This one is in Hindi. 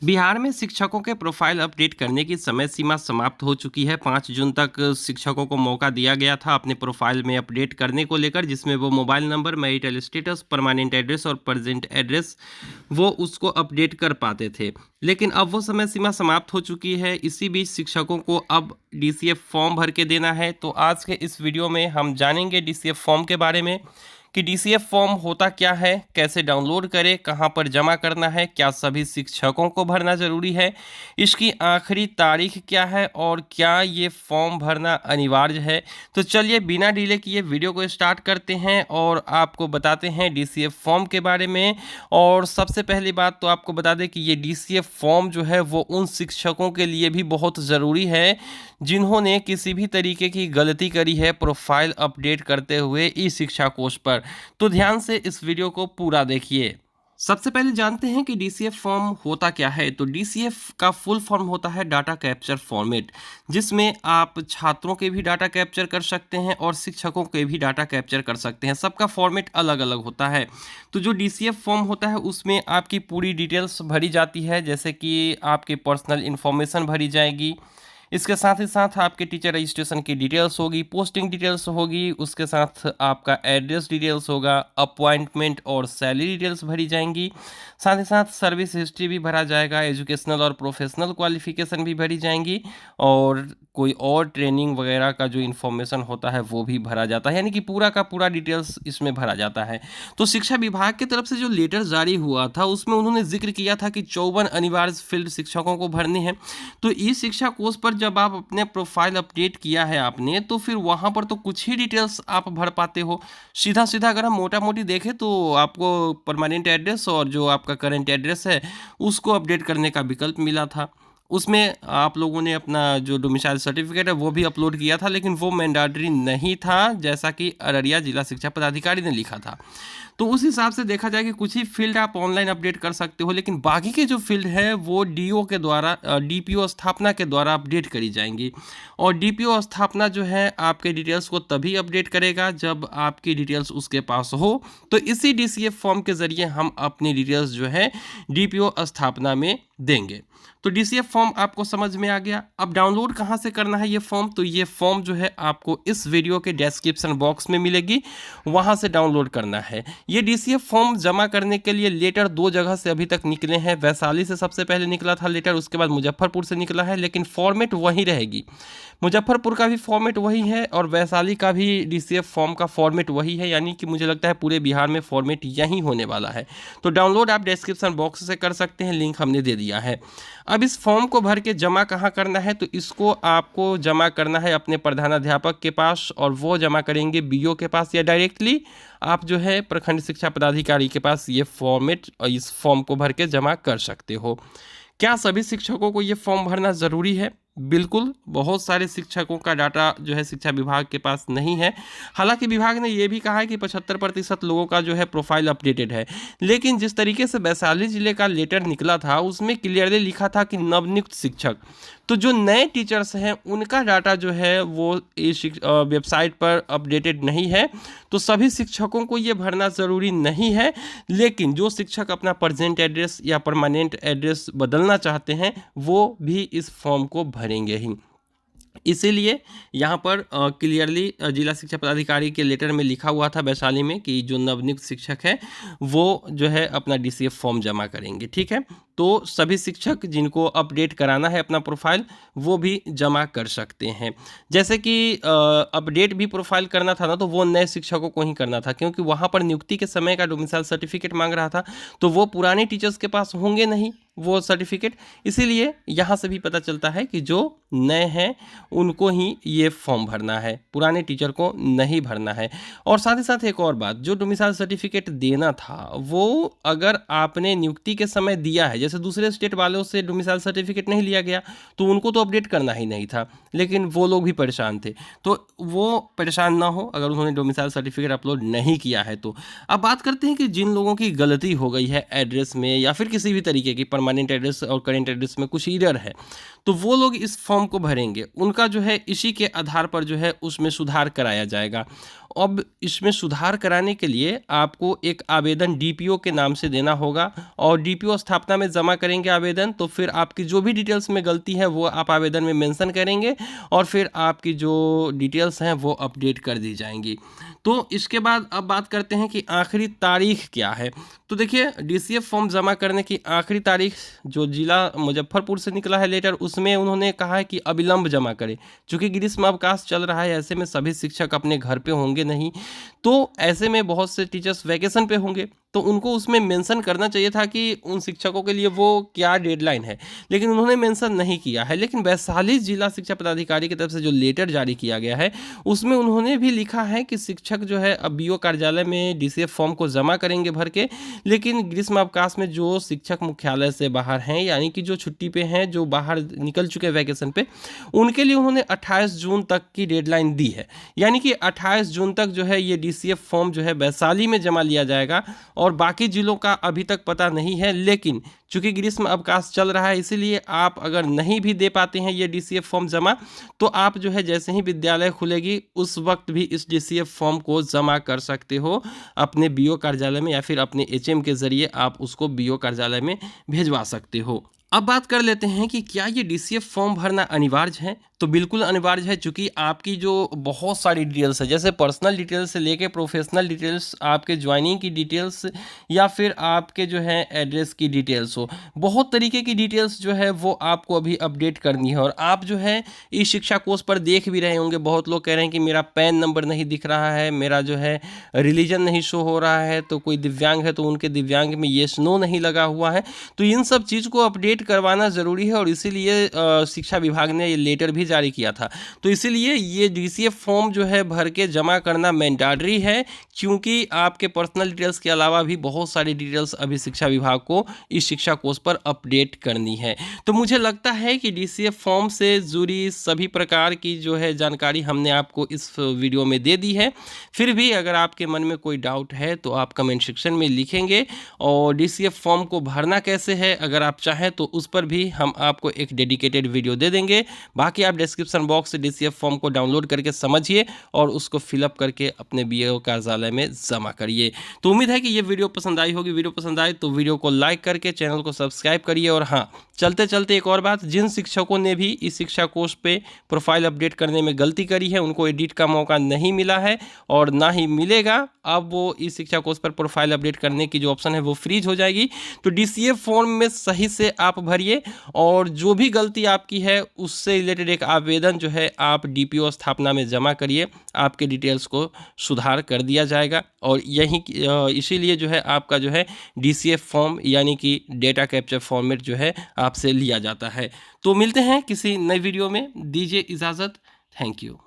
बिहार में शिक्षकों के प्रोफाइल अपडेट करने की समय सीमा समाप्त हो चुकी है। 5 जून तक शिक्षकों को मौका दिया गया था अपने प्रोफाइल में अपडेट करने को लेकर, जिसमें वो mobile number, marital status, permanent address और प्रेजेंट एड्रेस वो उसको अपडेट कर पाते थे। लेकिन अब वो समय सीमा समाप्त हो चुकी है। इसी बीच शिक्षकों को अब डीसीएफ फॉर्म भर के देना है। तो आज के इस वीडियो में हम जानेंगे डीसीएफ फॉर्म के बारे में कि डीसीएफ फॉर्म होता क्या है, कैसे डाउनलोड करें, कहां पर जमा करना है, क्या सभी शिक्षकों को भरना ज़रूरी है, इसकी आखिरी तारीख क्या है और क्या ये फॉर्म भरना अनिवार्य है। तो चलिए बिना डिले किए वीडियो को स्टार्ट करते हैं और आपको बताते हैं डीसीएफ फॉर्म के बारे में। और सबसे पहली बात तो आपको बता दें कि ये डीसीएफ फॉर्म जो है वो उन शिक्षकों के लिए भी बहुत ज़रूरी है जिन्होंने किसी भी तरीके की गलती करी है प्रोफाइल अपडेट करते हुए ई शिक्षा कोश पर। तो ध्यान से इस वीडियो को पूरा देखिए। सबसे पहले जानते हैं कि डीसीएफ फॉर्म होता क्या है। तो डीसीएफ का फुल फॉर्म होता है डाटा कैप्चर फॉर्मेट, जिसमें आप छात्रों के भी डाटा कैप्चर कर सकते हैं और शिक्षकों के भी डाटा कैप्चर कर सकते हैं। सबका फॉर्मेट अलग अलग होता है। तो जो डीसीएफ फॉर्म होता है उसमें आपकी पूरी डिटेल्स भरी जाती है, जैसे कि आपके पर्सनल इन्फॉर्मेशन भरी जाएगी। इसके साथ ही साथ आपके टीचर रजिस्ट्रेशन की डिटेल्स होगी, पोस्टिंग डिटेल्स होगी, उसके साथ आपका एड्रेस डिटेल्स होगा, अपॉइंटमेंट और सैलरी डिटेल्स भरी जाएंगी। साथ ही साथ सर्विस हिस्ट्री भी भरा जाएगा, एजुकेशनल और प्रोफेशनल क्वालिफिकेशन भी भरी जाएंगी और कोई और ट्रेनिंग वगैरह का जो इन्फॉर्मेशन होता है वो भी भरा जाता है, यानी कि पूरा का पूरा डिटेल्स इसमें भरा जाता है। तो शिक्षा विभाग की तरफ से जो लेटर जारी हुआ था उसमें उन्होंने जिक्र किया था कि 54 अनिवार्य फील्ड शिक्षकों को भरने हैं। तो ई शिक्षा कोर्स पर जब आप अपने प्रोफाइल अपडेट किया है आपने, तो फिर वहाँ पर तो कुछ ही डिटेल्स आप भर पाते हो। सीधा सीधा अगर हम मोटा मोटी देखें तो आपको परमानेंट एड्रेस और जो आपका करंट एड्रेस है उसको अपडेट करने का विकल्प मिला था। उसमें आप लोगों ने अपना जो डोमिसाइल सर्टिफिकेट है वो भी अपलोड किया था, लेकिन वो मैंडेटरी नहीं था, जैसा कि अररिया जिला शिक्षा पदाधिकारी ने लिखा था। तो उस हिसाब से देखा जाए कि कुछ ही फील्ड आप ऑनलाइन अपडेट कर सकते हो, लेकिन बाकी के जो फील्ड है वो डीओ के द्वारा, डीपीओ स्थापना के द्वारा अपडेट करी जाएंगी। और डीपीओ स्थापना जो है आपके डिटेल्स को तभी अपडेट करेगा जब आपकी डिटेल्स उसके पास हो। तो इसी डीसीएफ फॉर्म के जरिए हम अपनी डिटेल्स जो है डीपीओ स्थापना में देंगे। तो डीसीएफ फॉर्म आपको समझ में आ गया। अब डाउनलोड कहाँ से करना है ये फॉर्म, तो ये फॉर्म जो है आपको इस वीडियो के डिस्क्रिप्शन बॉक्स में मिलेगी, वहाँ से डाउनलोड करना है। ये डीसीएफ फॉर्म जमा करने के लिए लेटर 2 जगह से अभी तक निकले हैं। वैशाली से सबसे पहले निकला था लेटर, उसके बाद मुजफ्फरपुर से निकला है, लेकिन फॉर्मेट वही रहेगी। मुजफ्फरपुर का भी फॉर्मेट वही है और वैशाली का भी डीसीएफ फॉर्म का फॉर्मेट वही है, यानी कि मुझे लगता है पूरे बिहार में फॉर्मेट यही होने वाला है। तो डाउनलोड आप डिस्क्रिप्शन बॉक्स से कर सकते हैं, लिंक हमने दे दिया है। अब इस फॉर्म को भर के जमा कहाँ करना है, तो इसको आपको जमा करना है अपने प्रधानाध्यापक के पास, और वो जमा करेंगे बीओ के पास, या डायरेक्टली आप जो है प्रखंड शिक्षा पदाधिकारी के पास ये फॉर्मेट और इस फॉर्म को भर के जमा कर सकते हो। क्या सभी शिक्षकों को ये फॉर्म भरना ज़रूरी है? बिल्कुल। बहुत सारे शिक्षकों का डाटा जो है शिक्षा विभाग के पास नहीं है। हालांकि विभाग ने ये भी कहा है कि 75% लोगों का जो है प्रोफाइल अपडेटेड है, लेकिन जिस तरीके से वैशाली जिले का लेटर निकला था उसमें क्लियरली लिखा था कि नवनियुक्त शिक्षक, तो जो नए टीचर्स हैं उनका डाटा जो है वो इस वेबसाइट पर अपडेटेड नहीं है। तो सभी शिक्षकों को ये भरना ज़रूरी नहीं है, लेकिन जो शिक्षक अपना प्रेजेंट एड्रेस या परमानेंट एड्रेस बदलना चाहते हैं वो भी इस फॉर्म को भरेंगे ही। इसीलिए यहाँ पर क्लियरली जिला शिक्षा पदाधिकारी के लेटर में लिखा हुआ था वैशाली में कि जो नवनियुक्त शिक्षक है वो जो है अपना डीसीएफ फॉर्म जमा करेंगे। ठीक है, तो सभी शिक्षक जिनको अपडेट कराना है अपना प्रोफाइल वो भी जमा कर सकते हैं। जैसे कि अपडेट भी प्रोफाइल करना था ना, तो वो नए शिक्षकों को ही करना था, क्योंकि वहाँ पर नियुक्ति के समय का डोमिसाइल सर्टिफिकेट मांग रहा था, तो वो पुराने टीचर्स के पास होंगे नहीं वो सर्टिफिकेट। इसीलिए यहाँ से भी पता चलता है कि जो नए हैं उनको ही ये फॉर्म भरना है, पुराने टीचर को नहीं भरना है। और साथ ही साथ एक और बात, जो डोमिसाइल सर्टिफिकेट देना था वो अगर आपने नियुक्ति के समय दिया है, जैसे दूसरे स्टेट वालों से डोमिसाइल सर्टिफिकेट नहीं लिया गया तो उनको तो अपडेट करना ही नहीं था, लेकिन वो लोग भी परेशान थे। तो वो परेशान ना हो अगर उन्होंने डोमिसाइल सर्टिफिकेट अपलोड नहीं किया है तो। अब बात करते हैं कि जिन लोगों की गलती हो गई है एड्रेस में या फिर किसी भी तरीके की परमानेंट एड्रेस और करेंट एड्रेस में कुछ एरर है, तो वो लोग इस फॉर्म को भरेंगे। उनका जो है इसी के आधार पर जो है उसमें सुधार कराया जाएगा। अब इसमें सुधार कराने के लिए आपको एक आवेदन डीपीओ के नाम से देना होगा और डीपीओ स्थापना में जमा करेंगे आवेदन, तो फिर आपकी जो भी डिटेल्स में गलती है वो आप आवेदन में मेंशन करेंगे और फिर आपकी जो डिटेल्स हैं वो अपडेट कर दी जाएंगी। तो इसके बाद अब बात करते हैं कि आखिरी तारीख क्या है। तो देखिए, डीसीएफ फॉर्म जमा करने की आखिरी तारीख जो जिला मुजफ्फरपुर से निकला है लेटर, उसमें उन्होंने कहा है कि अविलंब जमा करें। चूँकि ग्रीष्म अवकाश चल रहा है, ऐसे में सभी शिक्षक अपने घर पे होंगे नहीं, तो ऐसे में बहुत से टीचर्स वैकेशन पे होंगे, तो उनको उसमें मेंशन करना चाहिए था कि उन शिक्षकों के लिए वो क्या डेडलाइन है, लेकिन उन्होंने मेंशन नहीं किया है। लेकिन वैशाली जिला शिक्षा पदाधिकारी की तरफ से जो लेटर जारी किया गया है उसमें उन्होंने भी लिखा है कि शिक्षक जो है अब बीओ कार्यालय में डीसीएफ फॉर्म को जमा करेंगे भर के, लेकिन ग्रीष्म अवकाश में जो शिक्षक मुख्यालय से बाहर हैं, यानी कि जो छुट्टी पे हैं, जो बाहर निकल चुके हैं वैकेशन पे, उनके लिए उन्होंने 28 जून तक की डेडलाइन दी है। यानी कि 28 जून तक जो है ये डीसीएफ फॉर्म जो है वैशाली में जमा लिया जाएगा और बाकी जिलों का अभी तक पता नहीं है। लेकिन चूंकि ग्रीष्म अवकाश चल रहा है, इसीलिए आप अगर नहीं भी दे पाते हैं ये डीसीएफ फॉर्म जमा, तो आप जो है जैसे ही विद्यालय खुलेगी उस वक्त भी इस डीसीएफ फॉर्म को जमा कर सकते हो अपने बीओ कार्यालय में, या फिर अपने एचएम के जरिए आप उसको बीओ कार्यालय में भेजवा सकते हो। अब बात कर लेते हैं कि क्या ये डीसीएफ फॉर्म भरना अनिवार्य है। तो बिल्कुल अनिवार्य है, चूँकि आपकी जो बहुत सारी डिटेल्स है, जैसे पर्सनल डिटेल्स से लेके प्रोफेशनल डिटेल्स, आपके ज्वाइनिंग की डिटेल्स, या फिर आपके जो है एड्रेस की डिटेल्स हो, बहुत तरीके की डिटेल्स जो है वो आपको अभी अपडेट करनी है। और आप जो है इस शिक्षा कोष पर देख भी रहे होंगे, बहुत लोग कह रहे हैं कि मेरा पैन नंबर नहीं दिख रहा है, मेरा जो है रिलीजन नहीं शो हो रहा है, तो कोई दिव्यांग है तो उनके दिव्यांग में येस नो नहीं लगा हुआ है। तो इन सब चीज़ को अपडेट करवाना ज़रूरी है और इसीलिए शिक्षा विभाग ने ये लेटर भी जारी किया था। तो इसीलिए ये डीसीएफ फॉर्म जो है भर के जमा करना मैंडेटरी है, क्योंकि आपके पर्सनल डिटेल्स के अलावा भी बहुत सारी डिटेल्स अभी शिक्षा विभाग को इस शिक्षा कोष पर अपडेट करनी है। तो मुझे लगता है कि डीसीएफ फॉर्म से जुड़ी सभी प्रकार की जो है जानकारी हमने आपको इस वीडियो में दे दी है। फिर भी अगर आपके मन में कोई डाउट है तो आप कमेंट सेक्शन में लिखेंगे, और डीसीएफ फॉर्म को भरना कैसे है अगर आप चाहें तो उस पर भी हम आपको एक डेडिकेटेड वीडियो दे देंगे। बाकी आप डिस्क्रिप्शन बॉक्स से डीसीएफ फॉर्म को डाउनलोड करके समझिए और उसको फिलअप करके अपने बीओ कार्यालय में जमा करिए। तो उम्मीद है कि ये वीडियो पसंद आई होगी। वीडियो पसंद आए तो वीडियो को लाइक करके चैनल को सब्सक्राइब करिए। और हाँ, चलते चलते एक और बात, जिन शिक्षकों ने भी इस शिक्षा कोष पे प्रोफाइल अपडेट करने में गलती करी है उनको एडिट का मौका नहीं मिला है और ना ही मिलेगा। अब वो इस शिक्षा कोष पर प्रोफाइल अपडेट करने की जो ऑप्शन है वो फ्रीज हो जाएगी। तो डीसीएफ फॉर्म में सही से आप भरिए और जो भी गलती आपकी है उससे रिलेटेड एक आवेदन जो है आप डीपीओ स्थापना में जमा करिए, आपके डिटेल्स को सुधार कर दिया जाएगा। और यही इसीलिए जो है आपका जो है डीसीएफ फॉर्म यानी कि डेटा कैप्चर फॉर्मेट जो है आपसे लिया जाता है। तो मिलते हैं किसी नई वीडियो में, दीजिए इजाज़त। Thank you.